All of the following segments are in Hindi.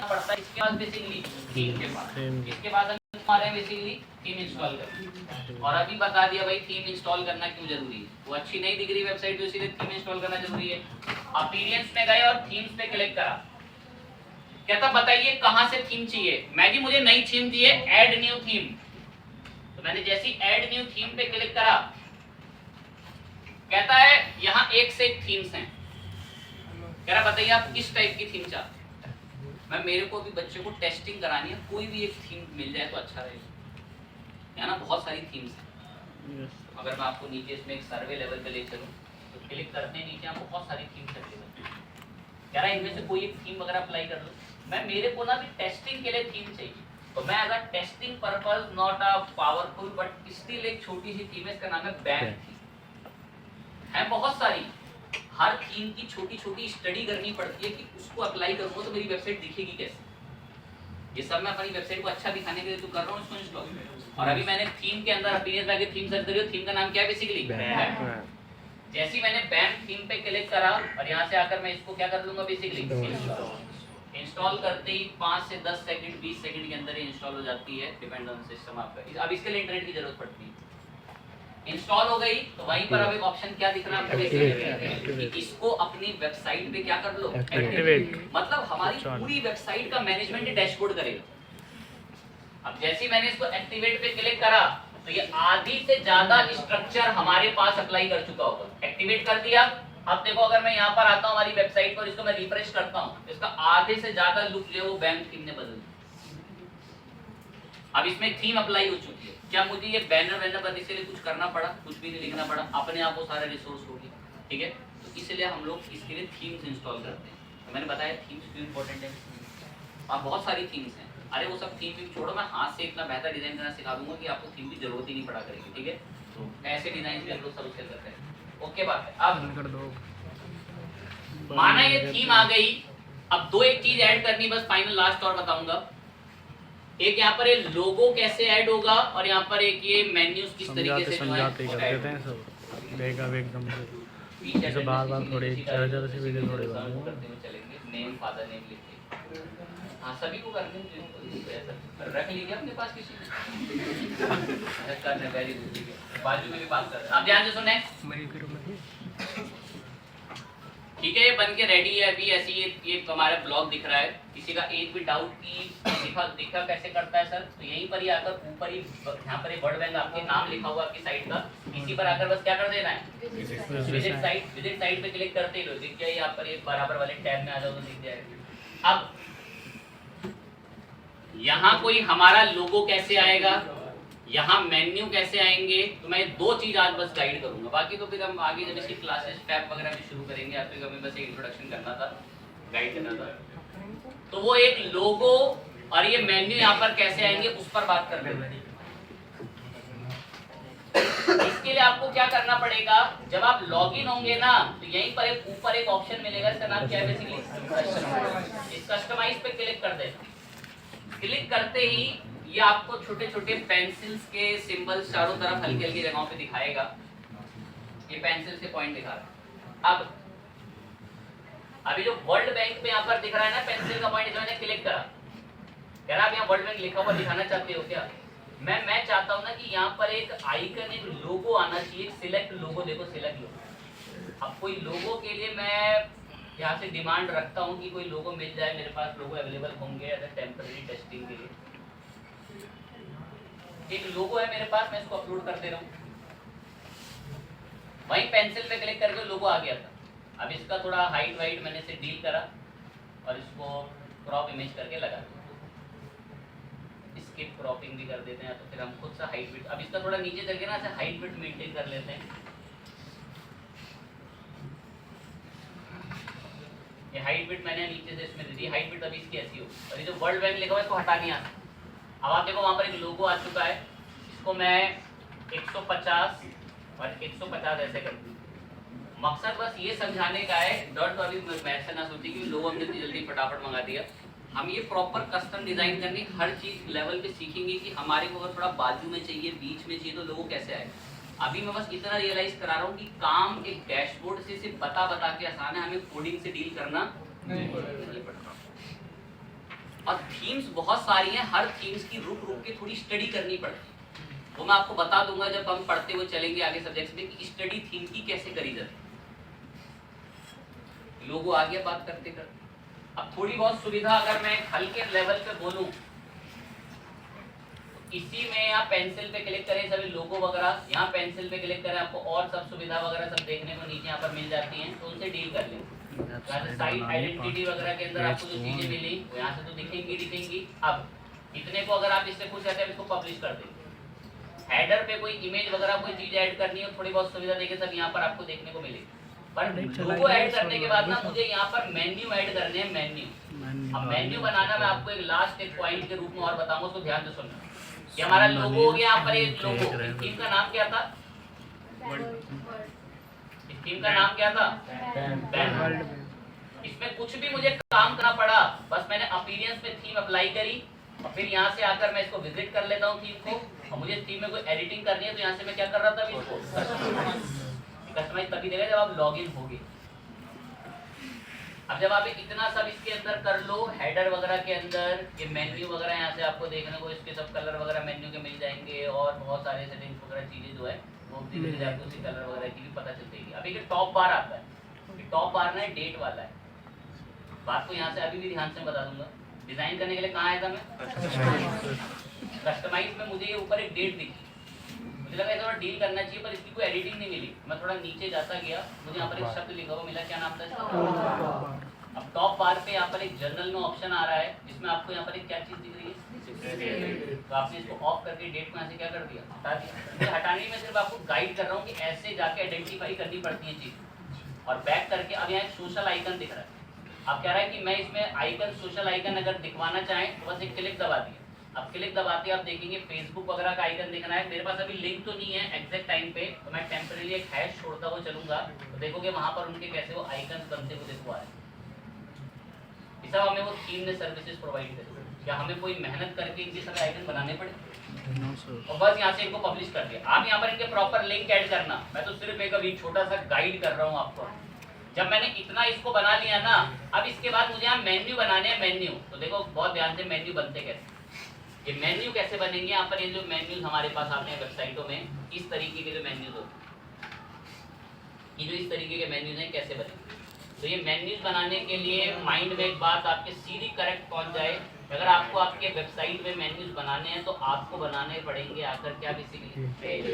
पड़ता है। इसके बाद बेसिकली थीम के बाद, इसके बाद हम हमारे बेसिकली थीम इंस्टॉल करते हैं। और अभी बता दिया भाई थीम इंस्टॉल करना क्यों जरूरी है। वो अच्छी नहीं दिख रही वेबसाइट तो इसीलिए थीम इंस्टॉल करना जरूरी है। अपीयरेंस में गए और थीम्स पे क्लिक करा, कहता बताइए कहां से थीम चाहिए। मैं जी मुझे नई थीम चाहिए, ऐड न्यू थीम। तो मैंने जैसे ही ऐड न्यू थीम पे क्लिक करा, कहता है यहाँ एक से एक थीम्स हैं। कह रहा बताइए आप किस टाइप की थीम चाहते हैं। मैं मेरे को भी बच्चे को टेस्टिंग करानी है, कोई भी एक थीम मिल जाए तो अच्छा रहेगा। है ना, बहुत सारी थीम्स हैं। अगर मैं आपको नीचे इसमें एक सर्वे लेवल पे ले चलूं तो क्लिक करते हैं नीचे आपको बहुत सारी थीम्स अवेलेबल। कह रहा है इनमें से कोई एक थीम वगैरह अप्लाई कर लो। मैं मेरे को ना भी टेस्टिंग के लिए थीम चाहिए, तो मैं अगर testing purpose not a powerful but still एक छोटी सी थीम है, इसका नाम है बैंक थीम। है बहुत सारी, हर थीम की छोटी छोटी स्टडी करनी पड़ती है कि उसको अप्लाई करूंगा तो मेरी वेबसाइट दिखेगी कैसे। ये सब मैं अपनी वेबसाइट को अच्छा दिखाने के लिए तो कर रहा हूँ इसको इंस्टॉल। और अभी मैंने थीम के अंदर अपीयरेंस में थीम सर्च करी, थीम का नाम क्या है बेसिकली बैंक। जैसे ही मैंने बैंक थीम पे क्लिक करा और यहाँ से आकर मैं इसको क्या कर लूंगा बेसिकली इंस्टॉल करते ही 5 से 10 सेकंड 20 सेकंड के अंदर ही इंस्टॉल हो जाती है, डिपेंड ऑन सिस्टम आपका। अब इसके लिए इंटरनेट की जरूरत पड़ती है। इंस्टॉल हो गई तो वहीं पर अब एक ऑप्शन क्या दिख रहा है आपको, इसको अपनी वेबसाइट पे क्या कर लो एक्टिवेट। मतलब हमारी पूरी वेबसाइट का मैनेजमेंट डैशबोर्ड करेगा। अब जैसे ही मैंने इसको एक्टिवेट पे क्लिक करा तो ये आधी से ज्यादा स्ट्रक्चर हमारे पास अप्लाई कर चुका होगा। एक्टिवेट कर दिया। अब देखो अगर मैं यहाँ पर आता हूँ हमारी वेबसाइट पर, इसको मैं रिफ्रेश करता हूँ, इसका आधे से ज्यादा लुक जो है वो बैंक थीम ने बदल दिया। अब इसमें थीम अप्लाई हो चुकी है। क्या मुझे ये बैनर वैनर पर इसलिए कुछ करना पड़ा? कुछ भी नहीं लिखना पड़ा, अपने आप वो सारे रिसोर्स हो गए। ठीक है, तो इसलिए हम लोग इसके लिए थीम्स इंस्टॉल करते हैं। तो मैंने बताया थीम्स क्यों इंपॉर्टेंट है। अब बहुत सारी थीम्स हैं, अरे वो सब थीम भी छोड़ो, मैं हाथ से इतना बेहतर डिजाइन करना सिखा दूंगा कि आपको थीम की जरूरत ही नहीं पड़ा करेगी। ठीक है, तो ऐसे डिजाइन भी हम लोग सब उसके करते हैं। ओके बात है। अब कर दो, माना ये थीम आ गई। अब दो एक चीज ऐड करनी, बस फाइनल लास्ट और बताऊंगा। एक यहाँ पर एक लोगो कैसे ऐड होगा और यहाँ पर एक ये मेन्यूज किस तरीके से समझाते कर देते हैं सब देगा एकदम से बार-बार थोड़े ज़्यादा से वीडियो थोड़े करते हुए चलेंगे। नेम फादर नेम लिख के, हाँ सभी को करने रख लीजिए अपने पास किसी करने वेरी गुड। बाजू में भी बात कर रहे हैं, आप ध्यान से सुने। ठीक है, ये बन के रेडी है। अभी ऐसी ये हमारा ब्लॉग दिख रहा है। किसी का एक भी डाउट की दिखा कैसे करता है सर, तो यहीं पर ही आकर ऊपर ही यहाँ पर वर्ड बैंक आपके नाम लिखा हुआ आपकी साइट का, इसी पर आकर बस क्या कर देना है विजिट साइट पे क्लिक करते ही दिख जाए। यहाँ पर एक बराबर वाले टैब में आ जाओ तो दिख जाएगा। अब यहाँ कोई हमारा लोगो कैसे आएगा, यहाँ मेन्यू कैसे आएंगे, तो मैं दो चीज आज बस गाइड करूंगा। बाकी तो फिर हम आगे जब इसकी क्लासेस टैब वगैरह भी शुरू करेंगे, आज तो हमें बस एक इंट्रोडक्शन करना था, गाइड करना था। तो वो एक लोगो और ये मेन्यू यहाँ पर कैसे आएंगे उस पर बात कर लेते हैं। इसके लिए आपको क्या करना पड़ेगा, जब आप लॉगिन होंगे ना तो यहीं पर एक ऊपर एक ऑप्शन मिलेगा, इसका नाम क्या है बेसिकली इस कस्टमाइज पे क्लिक कर देना। क्लिक करते ही ये आपको छोटे छोटे पेंसिल्स के सिंबल्स चारों तरफ हल्की हल्की जगहों पे दिखाएगा। ये पेंसिल से पॉइंट दिखा रहा है। अब अभी जो वर्ल्ड बैंक पे यहाँ पर दिख रहा है ना पेंसिल का पॉइंट, मैंने क्लिक करा। कह रहा आप यहाँ वर्ल्ड बैंक लिखा हुआ दिखाना चाहते हो क्या? मैं चाहता हूँ ना कि यहाँ पर एक आइकन एक लोगो आना चाहिए, सिलेक्ट लोगो। देखो सिलेक्ट लोगो। अब कोई लोगो के लिए मैं यहाँ से डिमांड रखता हूँ कि कोई लोगो मिल जाए, मेरे पास लोगो अवेलेबल होंगे एज अ टेम्पररी टेस्टिंग के लिए। एक लोगो है मेरे पास, मैं इसको अपलोड कर दे रहा हूँ। वहीं पेंसिल पे क्लिक करके लोगो आ गया था। अब इसका थोड़ा हाइट वाइट मैंने से डील करा और इसको क्रॉप इमेज करके लगा दिया। स्किप क्रॉपिंग भी कर देते हैं, तो फिर हम खुद से हाइट विड्थ, अब इसका थोड़ा नीचे करके ना ऐसे हाइट विड्थ मेंटेन कर लेते हैं। ये हाइट विड्थ मैंने नीचे से इसमें दे दी, हाइट विड्थ अभी इसकी ऐसी हो। और ये जो वर्ल्ड बैंक लिखा हुआ है इसको हटा नहीं आता। अब आप देखो वहाँ पर एक लोगो आ चुका है, इसको मैं 150 और 150 ऐसे कर दूँ। मकसद बस ये समझाने का है, डॉट अभी वैसे ना सोचिए कि लोगो हमने इतनी जल्दी फटाफट मंगा दिया। हम ये प्रॉपर कस्टम डिजाइन करने हर चीज लेवल पे सीखेंगे कि हमारे को अगर थोड़ा बाजू में चाहिए, बीच में चाहिए, तो लोगो कैसे आए। अभी मैं बस इतना रियलाइज करा रहा हूँ कि काम एक डैशबोर्ड से सिर्फ बता के आसान है, हमें कोडिंग से डील करना नहीं पड़ता। और थीम्स बहुत सारी हैं, हर थीम्स की रुक रुक के थोड़ी स्टडी करनी पड़ती है। वो मैं आपको बता दूंगा जब हम पढ़ते हुए चलेंगे आगे सब्जेक्ट्स में कि स्टडी थीम की कैसे करी जाती है। लोगों आ गया बात करते करते। अब थोड़ी बहुत सुविधा अगर मैं हल्के लेवल पे बोलूं, इसी में आप पेंसिल पे क्लिक करें, सभी लोगो वगैरह यहाँ पेंसिल पे क्लिक करें, आपको और सब सुविधा वगैरह सब देखने को नीचे यहाँ पर मिल जाती हैं, तो उनसे डील कर लें। साइट आइडेंटिटी वगैरह के अंदर आपको जो चीजें मिली वो यहाँ से तो दिखेंगी। अब इतने को अगर आप इससे खुश रहते हैं इसको पब्लिश कर देंगे। हेडर पे कोई इमेज वगैरह कोई चीज ऐड करनी है, थोड़ी बहुत सुविधा देके सब यहाँ पर आपको देखने को मिलेगी। पर लोगो ऐड करने के बाद ना मुझे यहाँ पर मेन्यू ऐड करने हैं, मेन्यू। अब मेन्यू बनाना मैं आपको एक लास्ट एक पॉइंट के रूप में और बताऊंगा, उसको ध्यान से सुनना। ये हमारा लोगो हो गया, यहाँ पर एक लोगो। इस थीम का नाम क्या था? इस थीम का नाम क्या था? इसमें कुछ भी मुझे काम करना पड़ा, बस मैंने अपीयरेंस पे थीम अप्लाई करी और फिर यहाँ से आकर मैं इसको विजिट कर लेता हूँ थीम को, और मुझे थीम में कोई एडिटिंग करनी है तो यहाँ से मैं क्या कर रहा था अभी इसको कस्टमाइज तभी देगा जब आप लॉगिन होगे। अब जब आप इतना सब इसके अंदर कर लो, हेडर वगैरह के अंदर ये मेन्यू वगैरह यहाँ से आपको देखने को इसके सब कलर वगैरह मेन्यू के मिल जाएंगे, और बहुत सारे सेटिंग्स वगैरह चीजें जो है वो धीरे धीरे आपको उसी कलर वगैरह की भी पता चल जाएगी। अभी ये टॉप बार आता है, टॉप बार ना डेट वाला है, बात को यहाँ से अभी भी ध्यान से बता दूंगा। डिजाइन करने के लिए कहाँ आया था मैं? कस्टमाइज में मुझे ये ऊपर एक डेट दिखी, मुझे लगा थोड़ा डील करना चाहिए पर इसकी कोई एडिटिंग नहीं मिली। मैं थोड़ा नीचे जाता गया, मुझे यहाँ पर एक शब्द लिखा हुआ मिला, क्या नाम था इसका? अब टॉप बार पे यहाँ पर एक जर्नल में ऑप्शन आ रहा है, जिसमें आपको यहाँ पर एक क्या चीज दिख रही है, तो आपने इसको ऑफ करके डेट को यहाँ से क्या कर दिया, हटा दिया। हटाने में सिर्फ आपको गाइड कर रहा हूँ कि ऐसे जाके आइडेंटिफाई करनी पड़ती है चीज। और बैक करके अब यहाँ एक सोशल आइकन दिख रहा है, अब कह रहा है कि मैं इसमें आइकन सोशल आइकन अगर दिखवाना चाहें तो बस एक क्लिक दबा दिए। अब क्लिक दबाते आप देखेंगे फेसबुक वगैरह का आइकन दिखना है। मेरे पास अभी लिंक तो नहीं है एग्जैक्ट टाइम पे, तो मैं टेम्परेरी एक हैश छोड़ता हुआ चलूंगा, तो देखोगे वहां पर उनके कैसे वो आइकन बनते हुए दिखवा है। ये सब हमें वो थीम ने सर्विसेज प्रोवाइड करी, क्या हमें कोई मेहनत करके इनके सारे आइकन बनाने पड़े? और बस यहाँ से इनको पब्लिश कर दिया। आप यहाँ पर इनके प्रॉपर लिंक ऐड करना, मैं तो सिर्फ एक अभी छोटा सा गाइड कर रहा हूँ आपको। जब मैंने इतना इसको बना लिया ना, अब इसके बाद मुझे यहाँ मेन्यू बनाने हैं। मेन्यू तो देखो बहुत ध्यान से, मेन्यू बनते कैसे, ये मेन्यू कैसे बनेंगे। यहाँ पर ये जो मेन्यूज हमारे पास आते हैं वेबसाइटों में, इस तरीके के जो मेन्यूज होते हैं, ये जो इस तरीके के मेन्यूज हैं कैसे बनेंगे। तो ये मेन्यूज बनाने के लिए माइंड में एक बात आपके सीधी करेक्ट पहुंच जाए, अगर आपको आपके वेबसाइट में मेन्यूज बनाने हैं तो आपको बनाने पड़ेंगे आकर क्या बेसिकली पेज।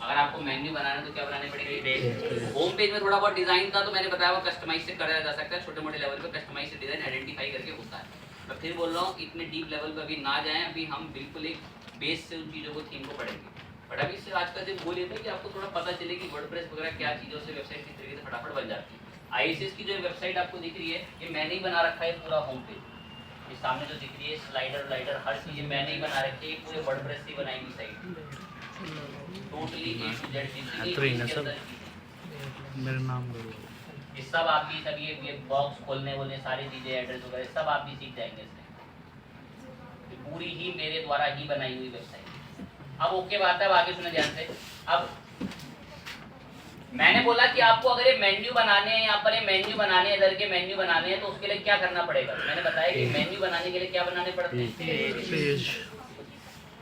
अगर आपको मेन्यू बनाना है तो क्या बनाने पड़ेंगे पेज। होम पेज में थोड़ा बहुत डिजाइन था तो मैंने बताया वो कस्टमाइज से करा जा सकता है, छोटे मोटे लेवल पे कस्टमाइज से डिजाइन आइडेंटिफाई करके होता है। मैं फिर बोल रहा हूँ इतने डीप लेवल पे अभी ना जाएं, अभी हम बिल्कुल एक बेस से उन चीज़ों को थीम को पढ़ेंगे। बट अभी इससे आज का दिन वो लेते हैं कि आपको थोड़ा पता चले कि वर्डप्रेस वगैरह क्या चीज़ों से वेबसाइट किस तरीके से फटाफट बन जाती है। ISS की जो वेबसाइट आपको दिख रही है, ये मैंने ही बना रखा है पूरा होम पेज। ये सामने जो दिख रही है स्लाइडर हर चीज़ मैंने ही बना रखी है, पूरे वर्डप्रेस की बनाई हुई site totally A to Z जितनी मेरा नाम ये सब आप भी सब ये बॉक्स खोलने वोलने सारी चीज़ें एड्रेस वगैरह सब आप भी सीख जाएंगे इसमें। पूरी ही मेरे द्वारा ही बनाई हुई वेबसाइट। अब ओके बात है, अब आगे सुने ध्यान से। अब मैंने बोला कि आपको अगर ये मेन्यू बनाने हैं, यहाँ पर ये मेन्यू बनाने हैं, इधर के मेन्यू बनाने हैं तो उसके लिए क्या करना पड़ेगा। मैंने बताया कि मेन्यू बनाने के लिए क्या बनाने पड़ते हैं पेज।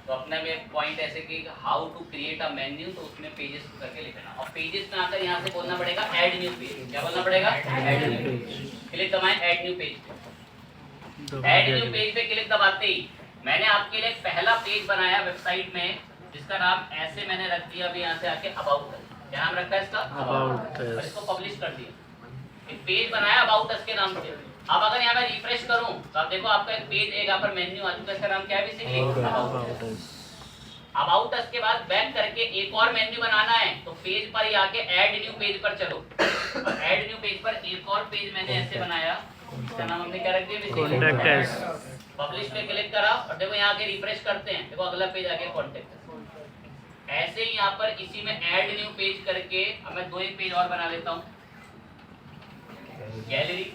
तो अपने में पॉइंट ऐसे कि how to create a menu, तो उसमें पेजेस करके लिखना, और पेजेस में आकर यहाँ से बोलना पड़ेगा ऐड न्यू पेज। क्या बोलना पड़ेगा? Add new page. क्लिक दबाएं add new page. Add new page पे क्लिक दबाते ही मैंने आपके लिए पहला पेज बनाया वेबसाइट में, जिसका नाम ऐसे मैंने रख दिया अभी यहाँ से आके अबाउट अस। क्या नाम रखा है इसका? About us. इसको पब्लिश कर दिया, एक पेज बनाया अबाउट अस के नाम से। अब अगर यहाँ मैं रिफ्रेश करूं तो आप देखो आपका एक पेज एक यहाँ पर मेन्यू आ चुका है, इसका नाम क्या है basically? About us. About us के बाद बैक करके एक और मेन्यू बनाना है तो पेज पर ही आके ऐड न्यू पेज पर चलो, और ऐड न्यू पेज पर एक और पेज मैंने ऐसे बनाया, इसका नाम हमने क्या रख दिया बेसिकली? Contact us. पब्लिश पे क्लिक करा और देखो यहाँ आके रिफ्रेश करते हैं, देखो अगला पेज आ गया कॉन्टैक्ट अस। ऐसे ही यहाँ पर इसी में ऐड न्यू पेज करके अब मैं दो एक पेज और बना लेता हूँ, गैलरी,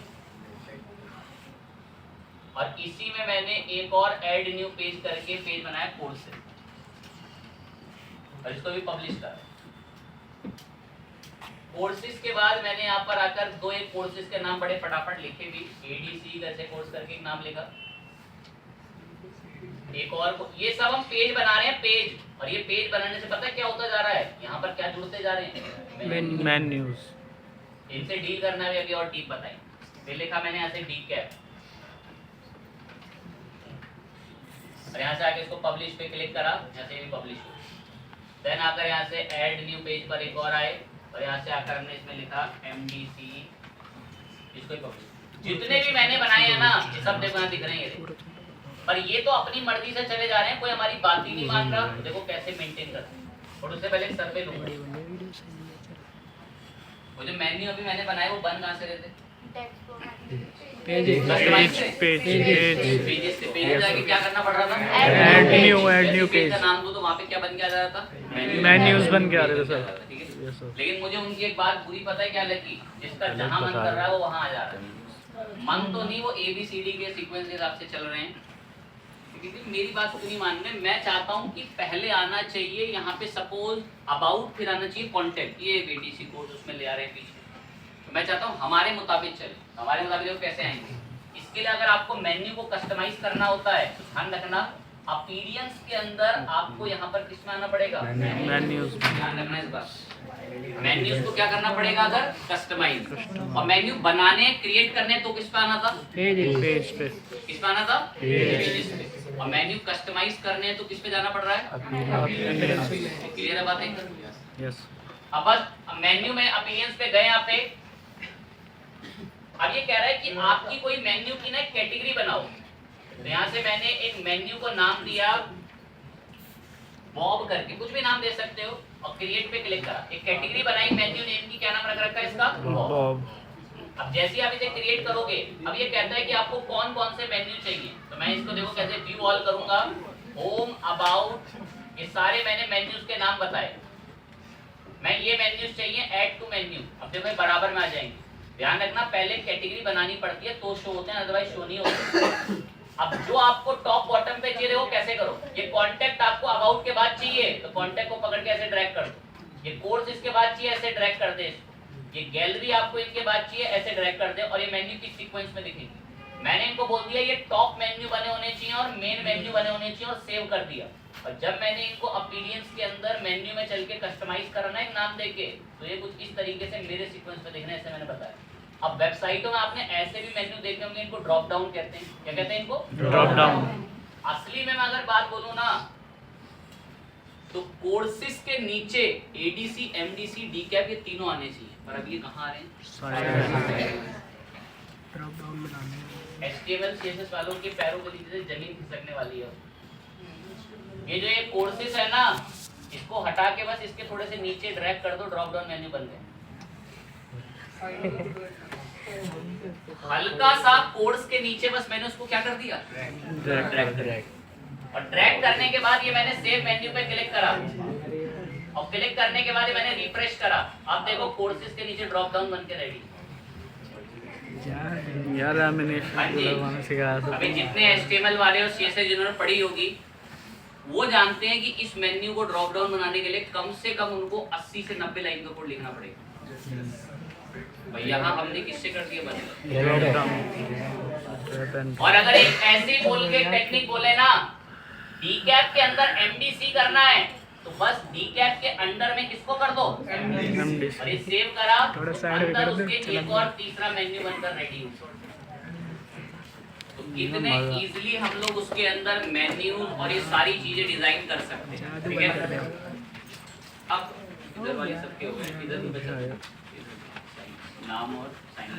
और इसी में मैंने एक और ऐड न्यू पेज करके पेज बनाया कोर्सेज, और इसको भी पब्लिश करा। कोर्सेज के बाद मैंने यहाँ पर आकर दो एक कोर्सेज के नाम बड़े फटाफट लिखे भी। एडीसी जैसे कोर्स करके एक नाम लिखा, एक और ये सब हम पेज बना रहे हैं पेज। और ये पेज बनाने से पता है क्या होता जा रहा है, यहाँ पर क्या जुड़ते जा रहे हैं, मैन न्यूज। इनसे डील करना भी अभी और डीप बताएं। फिर लिखा मैंने यहाँ से डी कैप, और यहाँ से आके इसको पब्लिश पे क्लिक करा, यहाँ से भी पब्लिश हो। देन आकर यहाँ से ऐड न्यू पेज पर एक और आए, और यहाँ से आकर हमने इसमें लिखा MDC, इसको ही पब्लिश। जितने भी मैंने बनाए हैं ना, ये सब देखो यहाँ दिख रहे हैं ये, पर ये तो अपनी मर्जी से चले जा रहे हैं, कोई हमारी बात ही नहीं मान रहा। देखो कैसे मेंटेन करते हैं। और उससे पहले एक सर्वे लूंगा, वो जो मेन्यू अभी मैंने बनाया वो बन कहाँ से रहे थे, पेजेस पे जाके क्या करना पड़ रहा था, ऐड न्यू पेज का नाम दो तो वहाँ पे क्या बन के आ जा रहा था, मेन्यूज बन के आ रहे थे सर। ठीक है। लेकिन मुझे उनकी एक बात बुरी पता है क्या लगी, जिसका जहाँ मन कर रहा है वो वहाँ आ जा रहा है। मन तो नहीं, वो ABCD के सीक्वेंस के हिसाब से चल रहे हैं। क्योंकि मेरी बात क्यों नहीं मान रहे, मैं चाहता हूँ कि पहले आना चाहिए यहाँ पे सपोज अबाउट, फिर आना चाहिए कॉन्टेक्ट, ये ADC कोड उसमें ले आ रहे हैं पीछे। तो मैं चाहता हूँ हमारे मुताबिक चले, हमारे मुताबिक कैसे आएंगे। इसके लिए अगर आपको मेन्यू को कस्टमाइज करना होता है तो ध्यान रखना, अपीयरेंस के अंदर आपको यहाँ पर किस में आना पड़ेगा, मेन्यूज। ध्यान रखना इस बात, मेन्यूज को क्या करना पड़ेगा अगर कस्टमाइज। और मेन्यू बनाने क्रिएट करने तो किस पे आना था, पेज पे। किस पे आना था, पेजेस पे। और मेन्यू कस्टमाइज करने हैं तो किस पे जाना पड़ रहा है, क्लियर है बात एकदम। यस। अब बस मेन्यू में अपीयरेंस पे गए यहाँ पे। अब ये कह रहा है कि आपकी कोई मेन्यू की ना कैटेगरी बनाओ। तो यहाँ से मैंने एक मेन्यू को नाम दिया बॉब करके, कुछ भी नाम दे सकते हो, और क्रिएट पे क्लिक करा, एक कैटेगरी बनाई मेन्यू नेम की, क्या नाम रख रखा है इसका, बॉब। अब जैसे ही आप इसे क्रिएट करोगे, अब ये कहता है कि आपको कौन कौन से मेन्यू चाहिए। तो मैं इसको देखो कैसे व्यू ऑल करूंगा, होम, अबाउट, ये सारे मैंने मेन्यूज के नाम बताए। मैं ये मेन्यूज चाहिए, ऐड टू मेन्यू। अब देखो बराबर में आ जाएंगे। ध्यान रखना पहले कैटेगरी बनानी पड़ती है तो शो होते हैं, अदरवाइज शो नहीं होते। अब जो आपको टॉप बॉटम पे चाहिए वो कैसे करो, ये कॉन्टेक्ट आपको अबाउट के बाद चाहिए तो कॉन्टेक्ट को पकड़ के ऐसे ड्रैग कर दो, ये कोर्स इसके बाद चाहिए ऐसे ड्रैग कर दे इसको, ये गैलरी आपको इनके बाद चाहिए ऐसे ड्रैग कर दे, और ये मेन्यू किस सीक्वेंस में दिखेंगे। मैंने इनको बोल दिया ये टॉप मेन्यू बने होने चाहिए और मेन मेन्यू बने होने चाहिए, और सेव कर दिया। और जब मैंने इनको अपीयरेंस के अंदर मेन्यू में चल के कस्टमाइज करना है एक नाम देके, तो ये कुछ इस तरीके से मेरे सीक्वेंस में दिखना है, ऐसे मैंने बताया। अब वेबसाइटों में आपने ऐसे भी मेन्यू देखे होंगे, इनको ड्रॉप डाउन कहते हैं। क्या कहते हैं इनको, ड्रॉप डाउन। असली में मैं अगर बात बोलूं ना तो कोर्सेज के नीचे ADC, MDC, DCAP ये तीनों आने चाहिए, पर अब ये कहाँ आ रहे हैं, ड्रॉप डाउन में डालने। HTML CSS वालों के पैरों के नीचे से जमीन खिसकने वाली है। ये जो ये कोर्सेज है ना, इसको हटा के बस इसके थोड़े से नीचे ड्रैग कर दो, ड्रॉप डाउन मेन्यू बन गए। हल्का सा कोर्स के नीचे बस मैंने उसको क्या कर दिया, ड्रैग। और ड्रैग करने के बाद ये मैंने सेव मेन्यू पे क्लिक करा, और क्लिक करने के बाद ये मैंने रिफ्रेश करा। अब देखो कोर्सेज के नीचे ड्रॉप डाउन बन के रेडी। यार मैंने सिखाया था। अभी जितने HTML वाले और CSS जिन्होंने पढ़ी होगी वो जानते हैं कि इस मेन्यू को ड्रॉप डाउन बनाने के लिए कम से कम उनको 80 से 90 लाइन का कोड लिखना पड़ेगा। भाई यहाँ हमने किससे कर दिया बनेगा। और अगर एक ऐसे बोल के टेक्निक बोले ना, DCAP के अंदर MDC करना है तो बस DCAP के अंडर में किसको कर दो, और ये सेव करा, तो अंदर उसके एक और तीसरा मेन्यू बनकर रेडी हो। तो कितने इजीली हम लोग उसके अंदर मेन्यू और ये सारी चीजें डिजाइन कर सकते हैं। ठीक है, अब इधर वाली सबके हो गए, इधर भी बचा नाम और साइन।